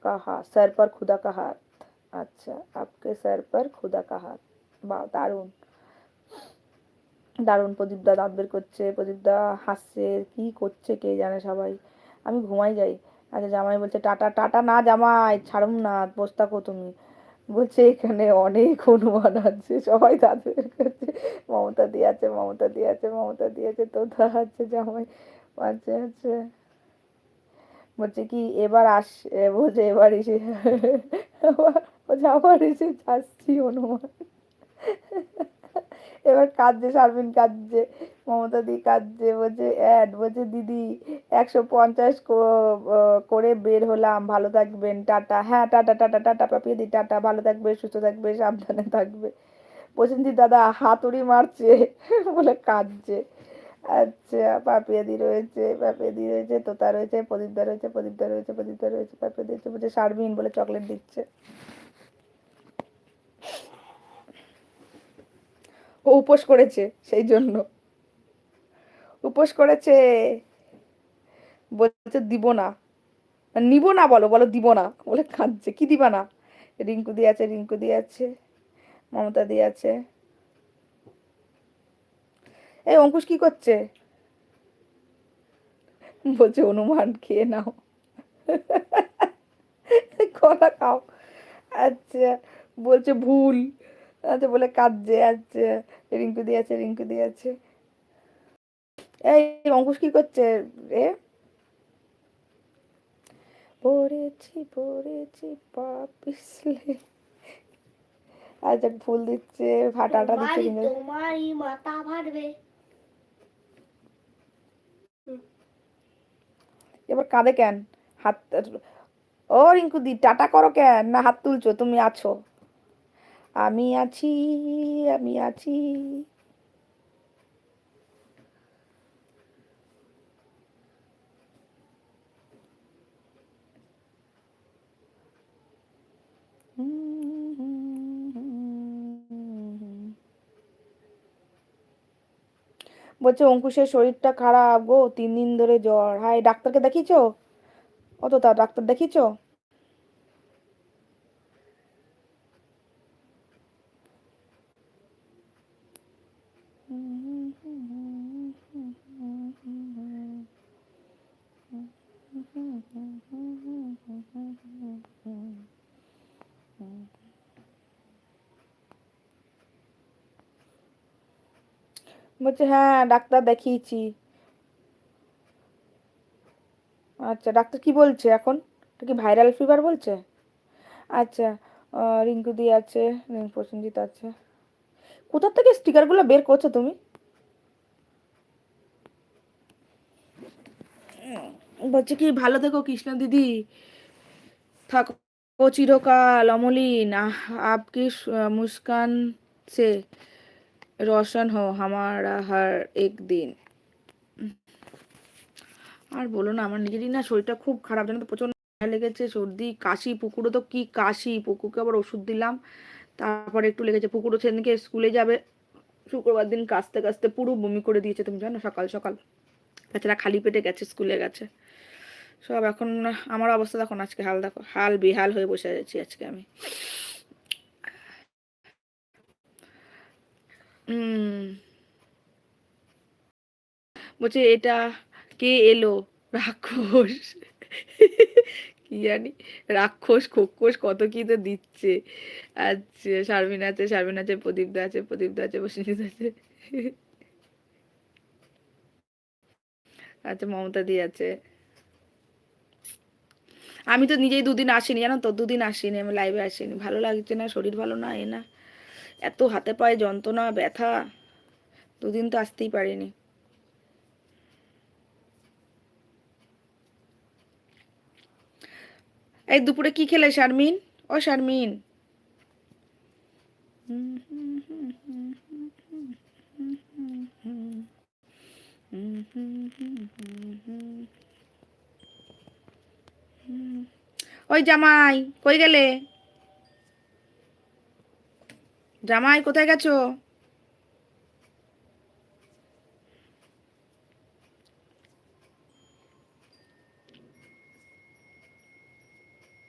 का हाथ, सर पर खुदा का हाथ। আচ্ছা, आपके सर पर खुदा का हाथ। বাহ, দারুণ দারুণ। প্রদীপদা দাঁত বের করছে, প্রদীপদা হাসছে, কি করছে কে জানে সবাই। আমি ঘুমাই যাই। আচ্ছা, জামাই বলছে টাটা। টাটা না জামাই, ছাড়ুম না, বসে থাকো তুমি। বলছে এখানে অনেক হনুমান আছে, সবাই দাঁত বের করছে। মমতা দি আছে, মমতা দি আছে, মমতা দি আছে, তোতা আছে, জামাই আছে আছে। বলছে কি এবার বলছে এবার এসে বলছে আবার এসে আসছি হনুমান। এবার কাঁদছে, শারমিন কাঁদছে, মমতা দি কাঁদছে, বলছে অ্যাড, বলছে দিদি 150 করে বের হলাম, ভালো থাকবেন, টাটা। হ্যাঁ, টাটা টাটা টাটা পাপিয়ে দি, টাটা, ভালো থাকবে, সুস্থ থাকবে, সাবধানে থাকবে। প্রসেনজিৎ দাদা হাতুড়ি মারছে বলে কাঁদছে। আচ্ছা, পাপিয়াদি রয়েছে, পাপিয়াদি রয়েছে, তোতা রয়েছে, প্রদীপদা রয়েছে, প্রদীপদা রয়েছে, প্রদীপদা রয়েছে, পাপিয়াদি রয়েছে, বলছে শারমিন বলে চকলেট দিচ্ছে। ও উপোস করেছে সেই জন্য, উপোস করেছে। বলছে দিব না, নিব না, বলো বলো দিব না বলে কাঁদছে। কি দিবা না? রিঙ্কু দি আছে, রিঙ্কু দি আছে, মমতা দি আছে। এই অঙ্কুশ কি করছে? বলছে হনুমান খেয়ে নাও, কলা খাও। আচ্ছা, বলছে ভুল। আচ্ছা বলে কাঁদছে। আচ্ছা, রিঙ্কু দি আছে, রিঙ্কু দি আছে। এই অঙ্কুশ কি করছে রে? পড়েছি পড়েছি পা পিছলে। আচ্ছা, ফুল দিচ্ছে, ফাটাটা দিচ্ছে, তোমারই মাথা ফাটবে। এবার কাঁদে কেন? হাত, ও রিঙ্কু দি টাটা করো কেন, না হাত তুলছো? তুমি আছো, আমি আছি, আমি আছি। বলছে অঙ্কুশের শরীরটা খারাপ গো, 3 দিন ধরে জ্বর। হাই, ডাক্তারকে দেখিয়েছো? অত তা ডাক্তার দেখিয়েছো? বলছে হ্যাঁ ডাক্তার দেখিয়েছি। আচ্ছা, ডাক্তার কি বলছে এখন? এটা কি ভাইরাল ফিভার বলছে? আচ্ছা, রিঙ্কু দি আছে, প্রসেনজিৎ আছে। কোথা থেকে স্টিকার গুলো বের করছো তুমি? বলছে কি ভালো থেকো কৃষ্ণা দিদি, থাকো চিরকাল অমলিন, आपकी मुस्कान से रोशन हो हमारा हर एक दिन। আর বলো না, আমার নিজেরই না শরীরটা খুব খারাপ, জানো তো, প্রচন্ড লেগেছে, সর্দি কাশি। পুকুরও তো কি কাশি, পুকুরকে আবার ওষুধ দিলাম, তারপরে একটু লেগেছে। পুকুরও সেদিনকে স্কুলে যাবে, শুক্রবার দিন কাশতে কাশতে পুরো বমি করে দিয়েছে, তুমি জানো, সকাল সকাল। তাছাড়া খালি পেটে গেছে, স্কুলে গেছে সব। এখন আমার অবস্থা দেখো আজকে, হাল দেখো, হাল বেহাল হয়ে বসে আছি আজকে আমি। বলছে এটা কে এলো, রাক্ষস কি জানি, রাক্ষস খোক্ষস কত কি তো দিচ্ছে। আচ্ছা, শারমিন আছে, শারমিন আছে, প্রদীপদা আছে, প্রদীপদা আছে, বসিত আছে। আচ্ছা, মমতা দি আছে। আমি তো নিজেই 2 দিন আসিনি, জানো তো, 2 দিন আসিনি, আমি লাইভে আসিনি, ভালো লাগছে না, শরীর ভালো না, এ না, এত হাতে পায়ে যন্ত্রণা ব্যথা, 2 দিন তো আসতেই পারিনি। এই দুপুরে কি খেলে শারমিন? ও শারমিন, ওই জামাই কই গেলে? জামাই কোথায় গেছো?